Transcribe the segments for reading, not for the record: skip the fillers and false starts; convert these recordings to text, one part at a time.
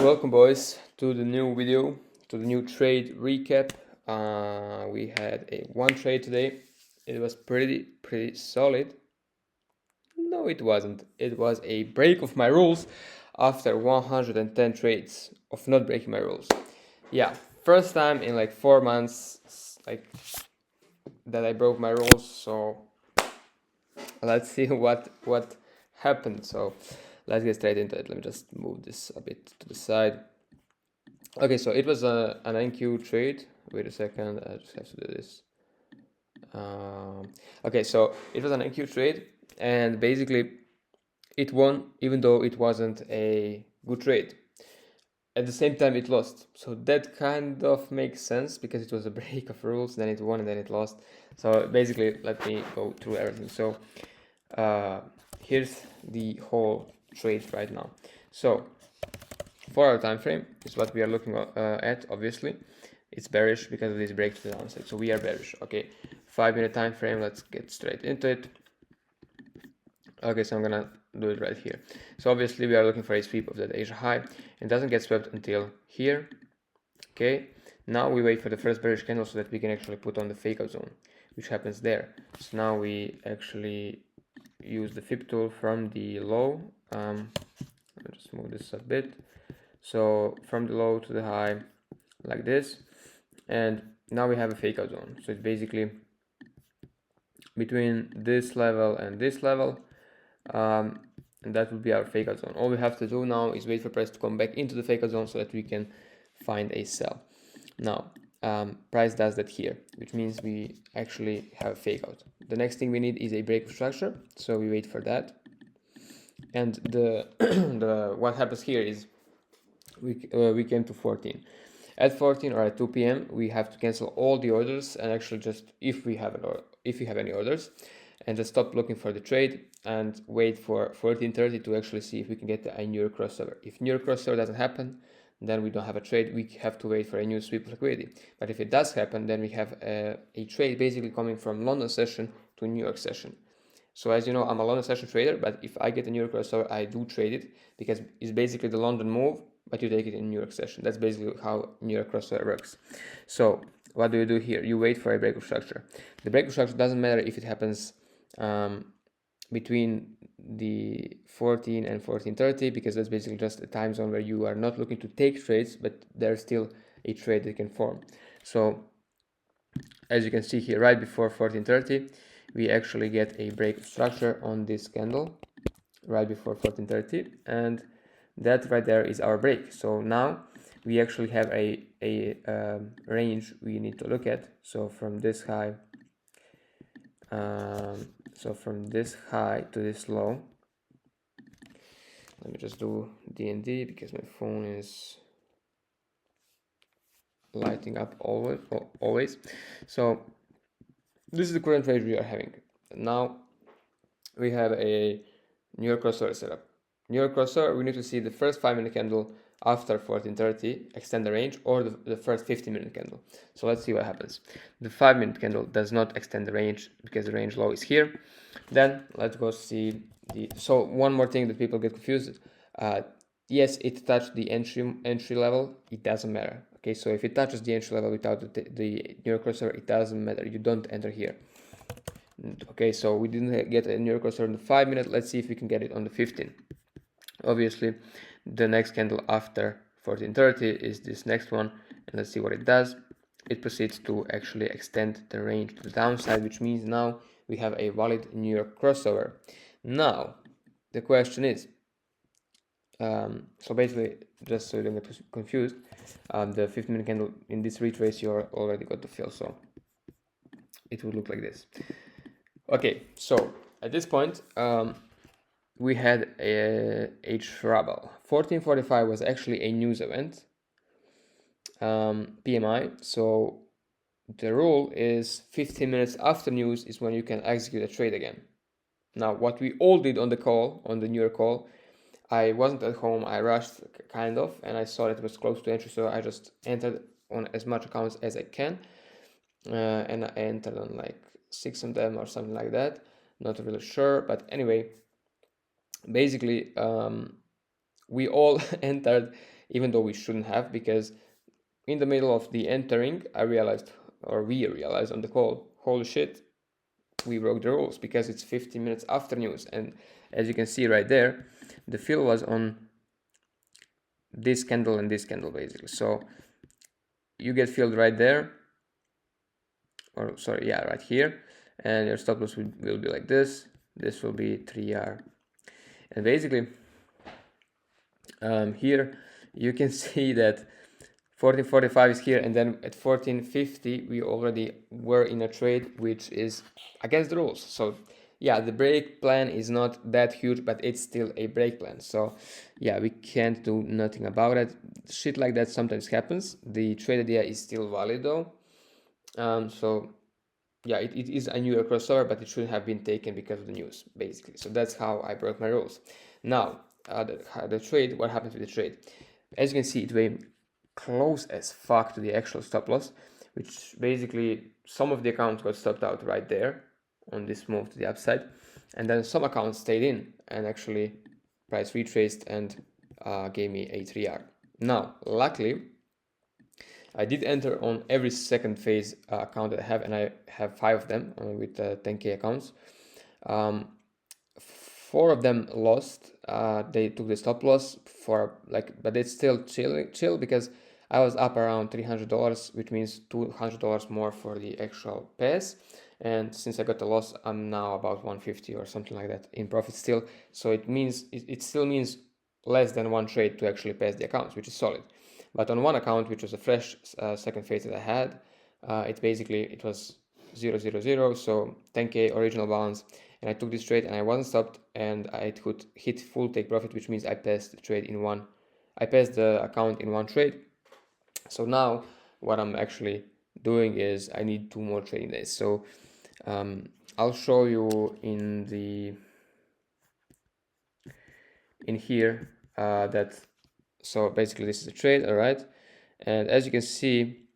Welcome, boys, to the new video, to the new trade recap. We had one trade today. It was pretty solid. No, it wasn't. It was a break of my rules after 110 trades of not breaking my rules. Yeah, first time in like 4 months that I broke my rules. So let's see what happened. So let's get straight into it. Let me just move this a bit to the side. Okay, so it was an NQ trade. Wait a second, I just have to do this. Okay, so it was an NQ trade, and basically it won even though it wasn't a good trade. At the same time, it lost. So that kind of makes sense because it was a break of rules, then it won and then it lost. So basically, let me go through everything. So here's the whole trade right now. So 4-hour time frame is what we are looking at. Obviously it's bearish because of this break to the downside, so we are bearish. Okay, 5-minute time frame, let's get straight into it. Okay, so I'm gonna do it right here. So obviously we are looking for a sweep of that Asia high, and doesn't get swept until here. Okay, now we wait for the first bearish candle so that we can actually put on the fake out zone, which happens there. So now we actually use the Fib tool from the low. Let me just move this a bit. So from the low to the high, like this, and now we have a fake out zone. So it's basically between this level and this level, and that will be our fake out zone. All we have to do now is wait for price to come back into the fake out zone so that we can find a sell. Now price does that here, which means we actually have a fake out. The next thing we need is a break of structure, so we wait for that. And the what happens here is we came to 14. At 14 or at 2 p.m. we have to cancel all the orders, and actually just if we have any orders, and just stop looking for the trade and wait for 14:30 to actually see if we can get a New York crossover. If New York crossover doesn't happen, then we don't have a trade. We have to wait for a new sweep of liquidity. But if it does happen, then we have a trade basically coming from London session to New York session. So as you know, I'm a London session trader, but if I get a New York crossover, I do trade it because it's basically the London move, but you take it in New York session. That's basically how New York crossover works. So what do you do here? You wait for a break of structure. The break of structure doesn't matter if it happens between the 14 and 14:30, because that's basically just a time zone where you are not looking to take trades, but there's still a trade that can form. So as you can see here, right before 14:30, we actually get a break of structure on this candle right before 14:30, and that right there is our break. So now we actually have a range we need to look at. So from this high, to this low, let me just do DND because my phone is lighting up always. So this is the current range we are having. Now we have a New York crossover setup. New York crossover, we need to see the first 5-minute candle after 14:30 extend the range, or the first 15-minute candle. So let's see what happens. The 5-minute candle does not extend the range because the range low is here. Then let's go see so one more thing that people get confused. Yes, it touched the entry level. It doesn't matter. Okay, so if it touches the entry level without the New York crossover, it doesn't matter. You don't enter here. Okay, so we didn't get a New York crossover on the 5-minute. Let's see if we can get it on the 15. Obviously, the next candle after 14:30 is this next one, and let's see what it does. It proceeds to actually extend the range to the downside, which means now we have a valid New York crossover. Now, the question is, so basically, just so you don't get confused, the 15-minute candle in this retrace, you already got the fill, so it would look like this. Okay, so at this point, we had a trouble. 14:45 was actually a news event, PMI. So the rule is 15 minutes after news is when you can execute a trade again. Now, what we all did on the call, on the New York call, I wasn't at home. I rushed kind of, and I saw it was close to entry, so I just entered on as much accounts as I can, and I entered on like 6 of them or something like that. Not really sure, but anyway, basically we all entered, even though we shouldn't have, because in the middle of the entering, we realized on the call, holy shit, we broke the rules because it's 15 minutes after news. And as you can see right there, the fill was on this candle and this candle basically. So you get filled right there, or sorry, yeah, right here, and your stop loss will be like this. This will be 3R, and basically here you can see that 1445 is here, and then at 1450 we already were in a trade which is against the rules. So yeah, the break plan is not that huge, but it's still a break plan. So yeah, we can't do nothing about it. Shit like that sometimes happens. The trade idea is still valid though. So yeah, it is a New York crossover, but it shouldn't have been taken because of the news, basically. So that's how I broke my rules. Now, the trade, what happened to the trade? As you can see, it went close as fuck to the actual stop loss, which basically some of the accounts got stopped out right there on this move to the upside. And then some accounts stayed in and actually price retraced and gave me a 3R. Now, luckily, I did enter on every second phase account that I have, and I have 5 of them with 10K accounts. 4 of them lost. They took the stop loss for but it's still chill because I was up around $300, which means $200 more for the actual pass. And since I got the loss, I'm now about 150 or something like that in profit still. So it means it still means less than one trade to actually pass the accounts, which is solid. But on one account, which was a fresh second phase that I had, it was 000, so 10K original balance, and I took this trade and I wasn't stopped, and I could hit full take profit, which means I passed the account in one trade. So now what I'm actually doing is I need 2 more trading days. So I'll show you in here that. So basically this is a trade, all right? And as you can see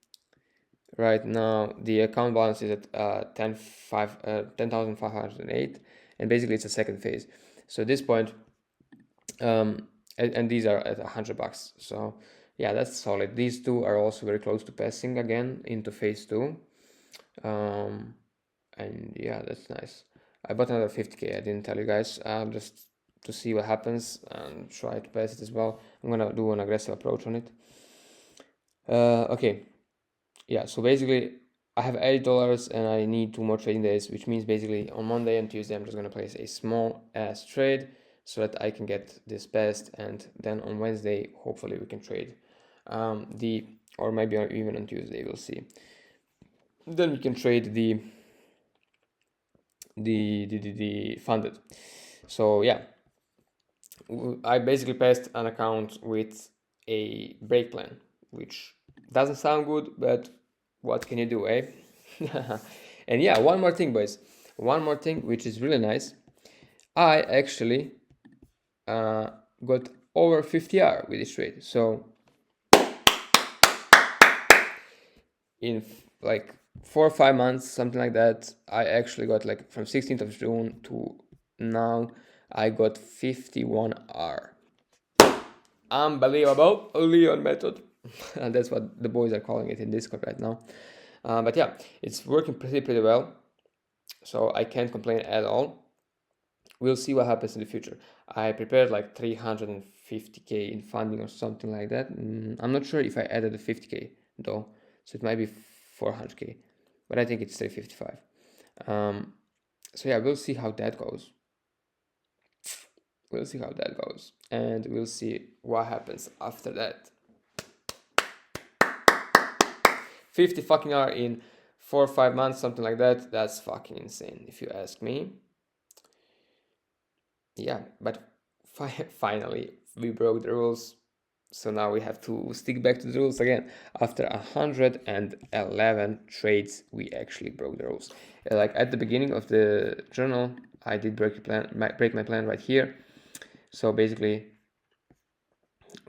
right now, the account balance is at 10,508, and basically it's a second phase. So at this point, and these are at $100. So yeah, that's solid. These 2 are also very close to passing again into phase 2. And yeah, that's nice. I bought another 50K. I didn't tell you guys. Just to see what happens and try to pass it as well. I'm gonna do an aggressive approach on it. Okay, yeah, so basically I have $80 and I need 2 more trading days, which means basically on Monday and Tuesday I'm just gonna place a small ass trade so that I can get this passed, and then on Wednesday hopefully we can trade or maybe even on Tuesday, we'll see. Then we can trade the funded. So yeah, I basically passed an account with a break plan, which doesn't sound good, but what can you do, eh? And yeah, one more thing, boys. One more thing, which is really nice. I actually got over 50R with this trade. So in like 4 or 5 months, something like that, I actually got from 16th of June to now, I got 51R. Unbelievable, Leon method. And that's what the boys are calling it in Discord right now. But yeah, it's working pretty well. So I can't complain at all. We'll see what happens in the future. I prepared 350K in funding or something like that. I'm not sure if I added the 50K though. So it might be 400K. But I think it's 355. So yeah, we'll see how that goes. And we'll see what happens after that. 50 fucking R in 4 or 5 months, something like that. That's fucking insane, if you ask me. Yeah, but finally we broke the rules. So now we have to stick back to the rules again. After 111 trades, we actually broke the rules. At the beginning of the journal, I did break my plan right here. So basically,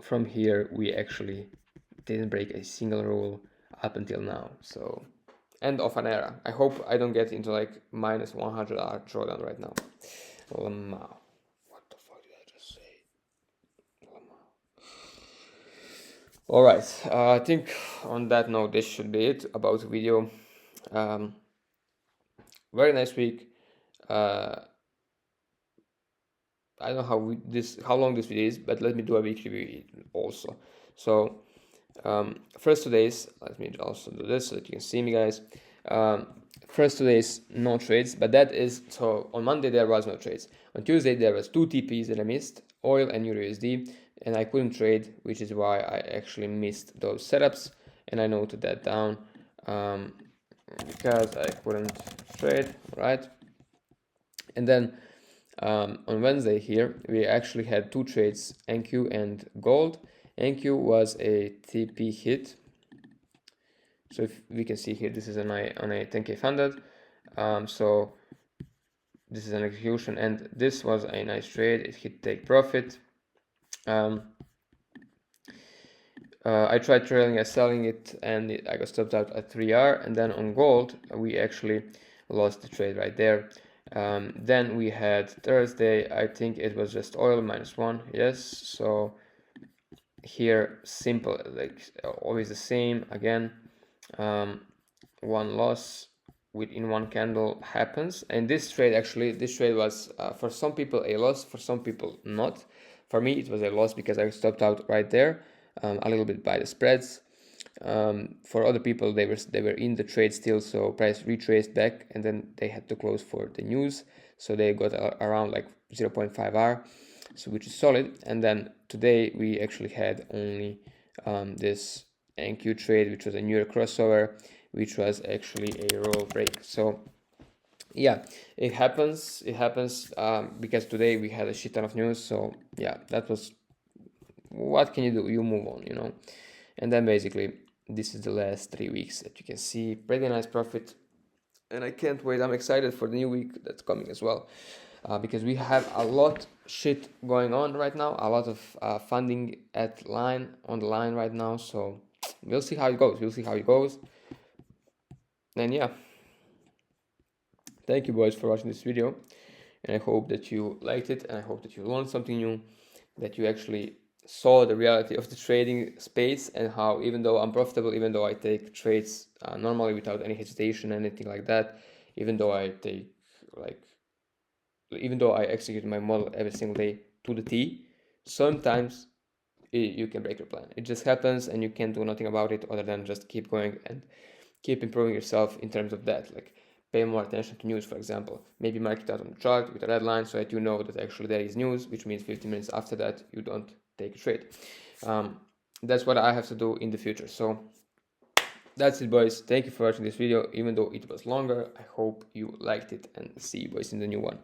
from here, we actually didn't break a single rule up until now. So end of an era. I hope I don't get into minus 100R drawdown right now. Lamau. What the fuck did I just say? Lamau. All right, I think on that note, this should be it about the video. Um, very nice week. I don't know how long this video is, but let me do a week review also. So first 2 days, let me also do this so that you can see me, guys. First 2 days, no trades, but that is, so on Monday there was no trades. On Tuesday there was 2 TPs that I missed, oil and Euro USD, and I couldn't trade, which is why I actually missed those setups, and I noted that down because I couldn't trade, right? And then on Wednesday here, we actually had 2 trades, NQ and gold. NQ was a TP hit. So if we can see here, this is on a 10k funded. So this is an execution, and this was a nice trade. It hit take profit. I tried trailing and selling it, and I got stopped out at 3R. And then on gold, we actually lost the trade right there. Then we had Thursday, I think it was just oil -1, yes. So here, simple, like always the same again. One loss within one candle happens, and this trade was for some people a loss, for some people not. For me, it was a loss because I stopped out right there, a little bit by the spreads. For other people, they were in the trade still, so price retraced back, and then they had to close for the news, so they got around like 0.5R, so which is solid. And then today we actually had only this NQ trade, which was a New York crossover, which was actually a roll break. So yeah, it happens because today we had a shit ton of news. So yeah, that was, what can you do? You move on, you know. And then basically this is the last 3 weeks that you can see. Pretty nice profit, and I can't wait. I'm excited for the new week that's coming as well, because we have a lot shit going on right now, a lot of funding on the line right now. So we'll see how it goes. And yeah, thank you boys for watching this video, and I hope that you liked it, and I hope that you learned something new, that you actually saw the reality of the trading space, and how even though I'm profitable, even though I take trades normally without any hesitation, anything like that, even though I execute my model every single day to the T, sometimes you can break your plan. It just happens, and you can't do nothing about it other than just keep going and keep improving yourself in terms of that. Like, pay more attention to news, for example. Maybe mark it out on the chart with a red line so that you know that actually there is news, which means 15 minutes after that you don't take a trade. That's what I have to do in the future. So that's it, boys. Thank you for watching this video, even though it was longer. I hope you liked it, and see you boys in the new one.